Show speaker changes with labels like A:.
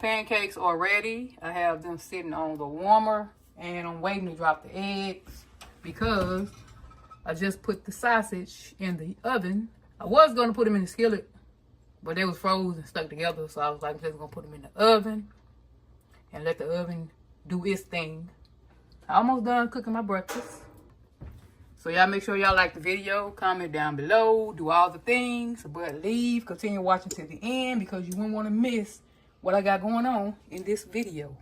A: Pancakes are ready. I have them sitting on the warmer and I'm waiting to drop the eggs because I just put the sausage in the oven. I was going to put them in the skillet, but they was frozen and stuck together, so I was like, I'm just going to put them in the oven and let the oven do its thing. I almost done cooking my breakfast. So y'all make sure y'all like the video, comment down below, do all the things, but continue watching to the end because you wouldn't want to miss what I got going on in this video.